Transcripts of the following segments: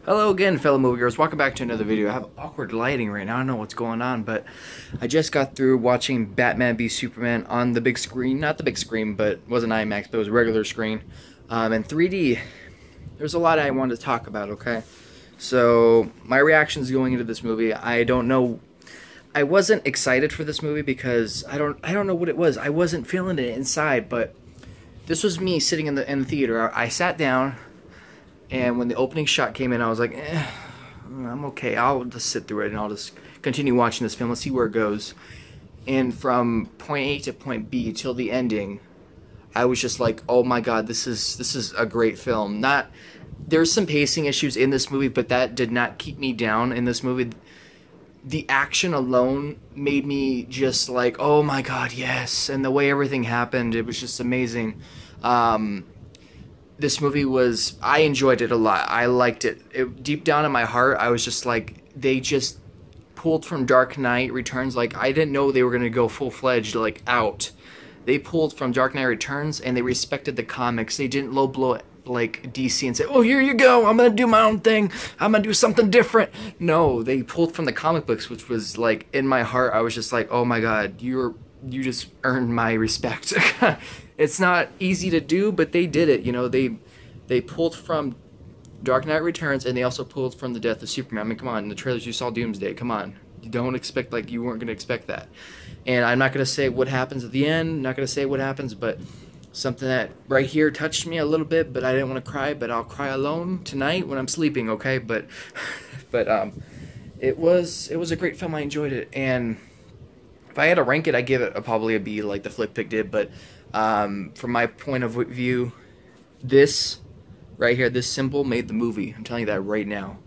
Hello again, fellow moviegoers. Welcome back to another video. I have awkward lighting right now. I don't know what's going on, but I just got through watching Batman v Superman on the big screen. Not the big screen, but it wasn't IMAX, but it was a regular screen. And 3D. There's a lot I wanted to talk about, okay? So, my reactions going into this movie, I don't know. I wasn't excited for this movie because I don't know what it was. I wasn't feeling it inside, but this was me sitting in the theater. I sat down. And when the opening shot came in, I was like, I'm okay. I'll just sit through it and I'll just continue watching this film. Let's see where it goes. And from point A to point B till the ending, I was just like, oh my god, this is a great film. There's some pacing issues in this movie, but that did not keep me down in this movie. The action alone made me just like, oh my god, yes. And the way everything happened, it was just amazing. This movie I enjoyed it a lot. I liked it. Deep down in my heart, I was just like, they just pulled from Dark Knight Returns. Like, I didn't know they were going to go full-fledged, like, out. They pulled from Dark Knight Returns, and they respected the comics. They didn't low-blow it like DC and say, oh, here you go, I'm going to do my own thing. I'm going to do something different. No, they pulled from the comic books, which was, like, in my heart, I was just like, oh my god, you just earned my respect. It's not easy to do, but they did it. You know, they pulled from Dark Knight Returns, and they also pulled from the death of Superman. I mean, come on, in the trailers you saw Doomsday. Come on, you don't expect, like, you weren't going to expect that. And I'm not going to say what happens at the end. Not going to say what happens, but something that right here touched me a little bit. But I didn't want to cry. But I'll cry alone tonight when I'm sleeping. Okay, but it was a great film. I enjoyed it, and if I had to rank it, I'd give it probably a B, like the Flick Pick did. But from my point of view, this right here, this symbol made the movie. I'm telling you that right now.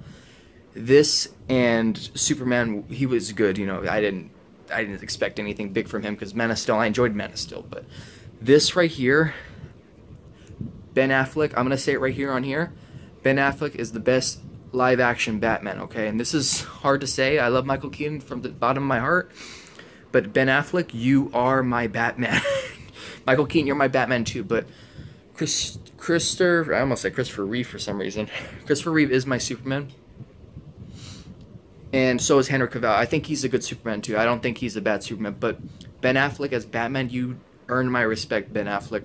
This and Superman, he was good. You know, I didn't expect anything big from him because Man of Steel. I enjoyed Man of Steel, but this right here, Ben Affleck. I'm gonna say it right here on here. Ben Affleck is the best live-action Batman. Okay, and this is hard to say. I love Michael Keaton from the bottom of my heart. But Ben Affleck, you are my Batman. Michael Keaton, you're my Batman too. But I almost said Christopher Reeve for some reason. Christopher Reeve is my Superman. And so is Henry Cavill. I think he's a good Superman too. I don't think he's a bad Superman. But Ben Affleck as Batman, you earned my respect, Ben Affleck.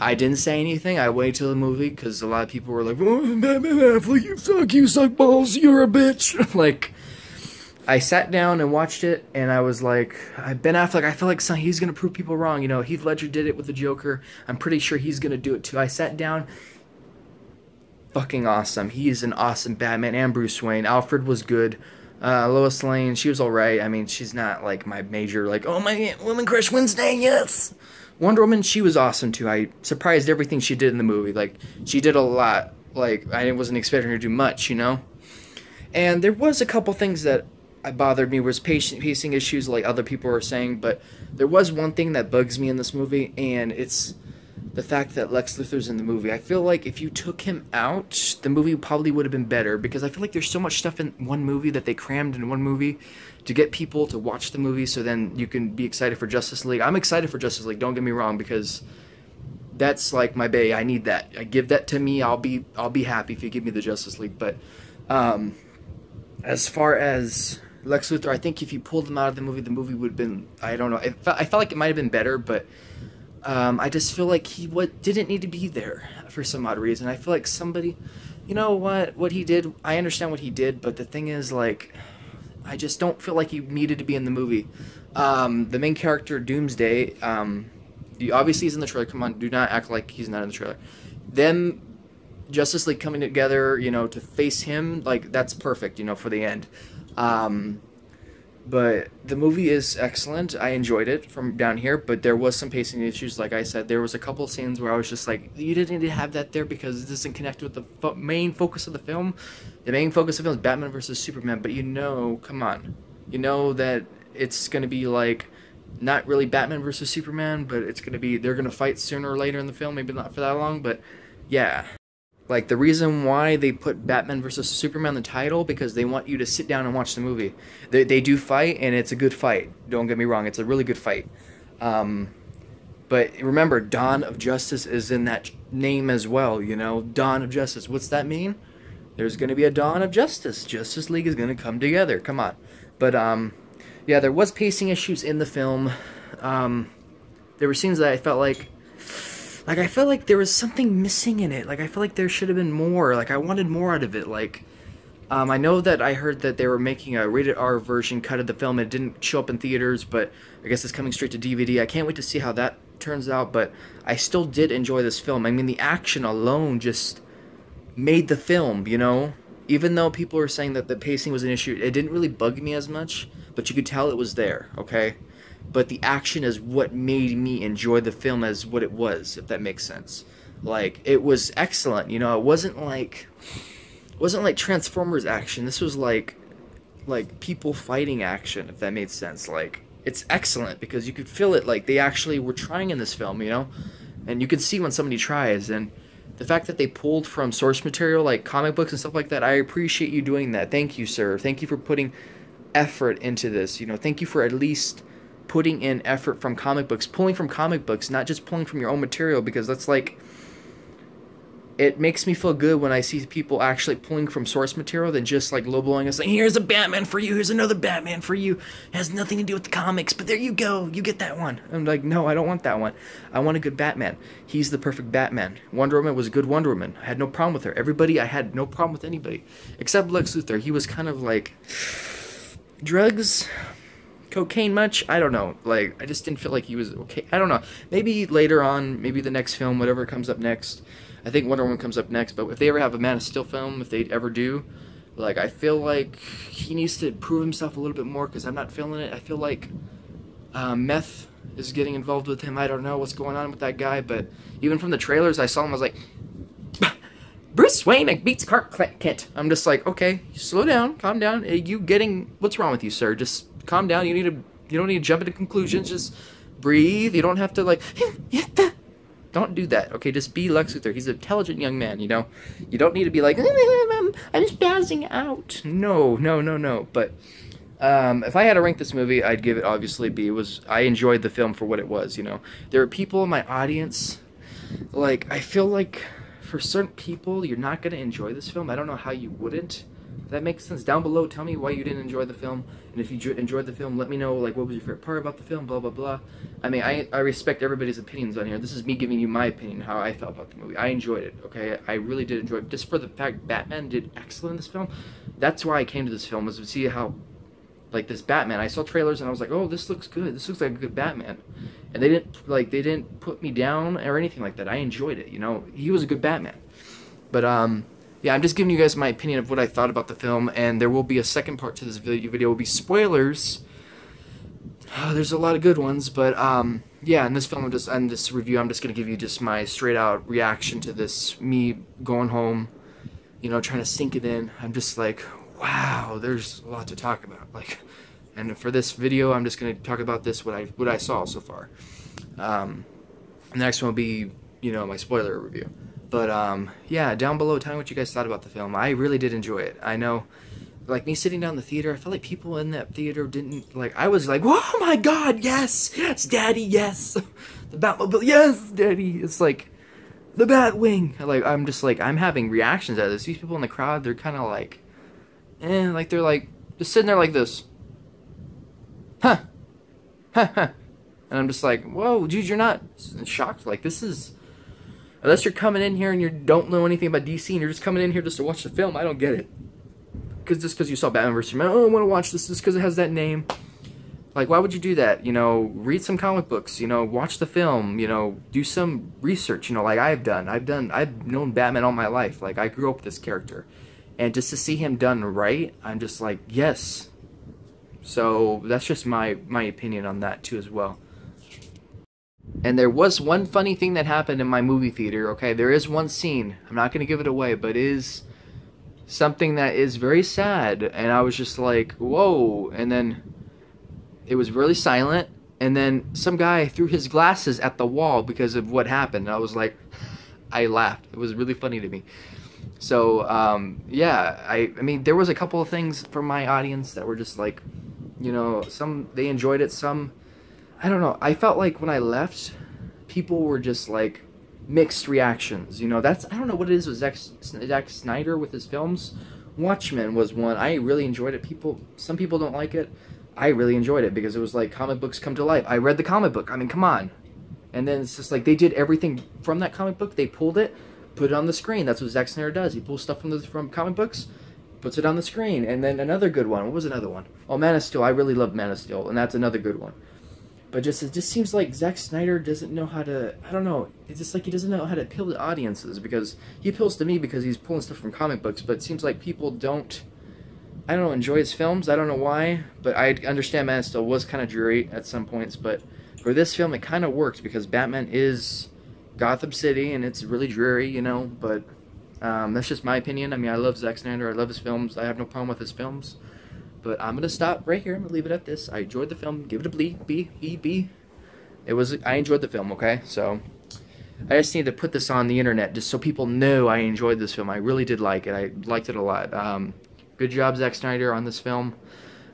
I didn't say anything. I waited till the movie because a lot of people were like, oh, Batman Affleck, you suck balls, you're a bitch. Like, I sat down and watched it, and I was like, Ben Affleck, I feel like he's going to prove people wrong. You know, Heath Ledger did it with the Joker. I'm pretty sure he's going to do it too. I sat down. Fucking awesome. He is an awesome Batman and Bruce Wayne. Alfred was good. Lois Lane, she was alright. I mean, she's not like my major, like, oh my woman crush Wednesday, yes! Wonder Woman, she was awesome too. I surprised everything she did in the movie. Like, she did a lot. Like, I wasn't expecting her to do much, you know? And there was a couple things that bothered me, was pacing issues like other people were saying, but there was one thing that bugs me in this movie, and it's the fact that Lex Luthor's in the movie. I feel like if you took him out, the movie probably would have been better, because I feel like there's so much stuff in one movie that they crammed in one movie to get people to watch the movie so then you can be excited for Justice League. I'm excited for Justice League, don't get me wrong, because that's like my bae. I need that. I give that to me. I'll be happy if you give me the Justice League. But as far as Lex Luthor, I think if you pulled him out of the movie would have been, I don't know. I felt like it might have been better, but I just feel like he didn't need to be there for some odd reason. I feel like somebody, you know what he did, I understand what he did, but the thing is, like, I just don't feel like he needed to be in the movie. The main character, Doomsday, obviously he's in the trailer. Come on, do not act like he's not in the trailer. Them, Justice League coming together, you know, to face him, like, that's perfect, you know, for the end. But the movie is excellent. I enjoyed it from down here, but there was some pacing issues. Like I said, there was a couple of scenes where I was just like, you didn't need to have that there because it doesn't connect with the main focus of the film. The main focus of the film is Batman versus Superman, but you know, come on. You know that it's going to be like, not really Batman versus Superman, but it's going to be, they're going to fight sooner or later in the film, maybe not for that long, but yeah. Like, the reason why they put Batman vs. Superman in the title, because they want you to sit down and watch the movie. They do fight, and it's a good fight. Don't get me wrong, it's a really good fight. But remember, Dawn of Justice is in that name as well, you know? Dawn of Justice. What's that mean? There's gonna be a dawn of justice. Justice League is gonna come together. Come on. But yeah, there was pacing issues in the film. There were scenes that I felt like I felt like there was something missing in it. Like I felt like there should have been more. Like I wanted more out of it. Like I know that I heard that they were making a rated R version cut of the film. It didn't show up in theaters, but I guess it's coming straight to DVD. I can't wait to see how that turns out. But I still did enjoy this film. I mean, the action alone just made the film. You know, even though people were saying that the pacing was an issue, it didn't really bug me as much. But you could tell it was there. Okay. But the action is what made me enjoy the film as what it was, if that makes sense. Like, it was excellent, you know, it wasn't like Transformers action. This was like people fighting action, if that made sense. Like, it's excellent because you could feel it, like they actually were trying in this film, you know? And you can see when somebody tries, and the fact that they pulled from source material like comic books and stuff like that, I appreciate you doing that. Thank you, sir. Thank you for putting effort into this, you know. Thank you for at least putting in effort from comic books, pulling from comic books, not just pulling from your own material, because that's like, it makes me feel good when I see people actually pulling from source material than just like lowblowing us saying, here's a Batman for you, here's another Batman for you, it has nothing to do with the comics, but there you go, you get that one. I'm like, no, I don't want that one. I want a good Batman. He's the perfect Batman. Wonder Woman was a good Wonder Woman. I had no problem with her. I had no problem with anybody except Lex Luthor. He was kind of like, drugs, cocaine much? I don't know. Like, I just didn't feel like he was okay. I don't know. Maybe later on, maybe the next film, whatever comes up next. I think Wonder Woman comes up next, but if they ever have a Man of Steel film, if they ever do, like, I feel like he needs to prove himself a little bit more, because I'm not feeling it. I feel like meth is getting involved with him. I don't know what's going on with that guy, but even from the trailers I saw him, I was like, Bruce Wayne beats Clark Kent. I'm just like, okay, slow down, calm down. What's wrong with you, sir? Just calm down. You don't need to jump into conclusions. Just breathe. You don't have to like, don't do that. Okay, just be Lex Luthor. He's an intelligent young man, you know. You don't need to be like, I'm just passing out. No. But if I had to rank this movie, I'd give it obviously B. I enjoyed the film for what it was, you know. There are people in my audience, like, I feel like for certain people, you're not going to enjoy this film. I don't know how you wouldn't. If that makes sense. Down below, tell me why you didn't enjoy the film. And if you enjoyed the film, let me know, like, what was your favorite part about the film, blah, blah, blah. I mean, I respect everybody's opinions on here. This is me giving you my opinion, how I felt about the movie. I enjoyed it, okay? I really did enjoy it. Just for the fact Batman did excellent in this film. That's why I came to this film, was to see how, like, this Batman. I saw trailers and I was like, oh, this looks good. This looks like a good Batman. And they didn't put me down or anything like that. I enjoyed it, you know? He was a good Batman. But, yeah, I'm just giving you guys my opinion of what I thought about the film, and there will be a second part to this video. Video will be spoilers. There's a lot of good ones, but, yeah, in this film, in this review, I'm just going to give you just my straight-out reaction to this, me going home, you know, trying to sink it in. I'm just like, wow, there's a lot to talk about, like, and for this video, I'm just going to talk about this, what I saw so far. The next one will be, you know, my spoiler review. But, yeah, down below, tell me what you guys thought about the film. I really did enjoy it. I know, like, me sitting down in the theater, I felt like people in that theater didn't, like, I was like, oh my god, yes, Daddy, yes, the Batmobile, yes, Daddy, it's like, the Batwing, like, I'm just like, I'm having reactions out of this. These people in the crowd, they're kind of like, like, they're like, just sitting there like this, huh, and I'm just like, whoa, dude, you're not shocked, like, this is, unless you're coming in here and you don't know anything about DC and you're just coming in here just to watch the film, I don't get it. Just because you saw Batman vs. Superman, oh, I want to watch this just because it has that name. Like, why would you do that? You know, read some comic books, you know, watch the film, you know, do some research, you know, like I've done. I've known Batman all my life. Like, I grew up with this character. And just to see him done right, I'm just like, yes. So, that's just my opinion on that, too, as well. And there was one funny thing that happened in my movie theater, okay? There is one scene, I'm not going to give it away, but it is something that is very sad. And I was just like, whoa. And then it was really silent. And then some guy threw his glasses at the wall because of what happened. And I was like, I laughed. It was really funny to me. So, yeah, I mean, there was a couple of things from my audience that were just like, you know, some, they enjoyed it, some, I don't know. I felt like when I left, people were just like, mixed reactions. You know, that's, I don't know what it is with Zack Snyder with his films. Watchmen was one. I really enjoyed it. Some people don't like it. I really enjoyed it because it was like comic books come to life. I read the comic book. I mean, come on. And then it's just like they did everything from that comic book. They pulled it, put it on the screen. That's what Zack Snyder does. He pulls stuff from comic books, puts it on the screen. And then another good one. What was another one? Oh, Man of Steel. I really love Man of Steel, and that's another good one. But it just seems like Zack Snyder doesn't know how to, I don't know, it's just like he doesn't know how to appeal to audiences, because he appeals to me because he's pulling stuff from comic books, but it seems like people don't, I don't know, enjoy his films. I don't know why, but I understand Man of Steel was kind of dreary at some points, but for this film it kind of works because Batman is Gotham City and it's really dreary, you know, but that's just my opinion. I mean, I love Zack Snyder, I love his films, I have no problem with his films. But I'm gonna stop right here. I'm gonna leave it at this. I enjoyed the film. Give it a B. It was. I enjoyed the film. Okay, so I just need to put this on the internet just so people know I enjoyed this film. I really did like it. I liked it a lot. Good job, Zack Snyder, on this film.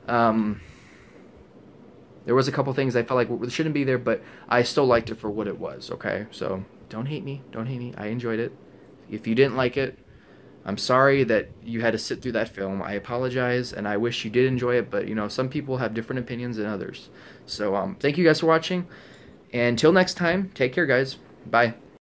There was a couple things I felt like shouldn't be there, but I still liked it for what it was. Okay, so don't hate me. Don't hate me. I enjoyed it. If you didn't like it, I'm sorry that you had to sit through that film. I apologize, and I wish you did enjoy it, but, you know, some people have different opinions than others. So, thank you guys for watching, and until next time, take care, guys. Bye.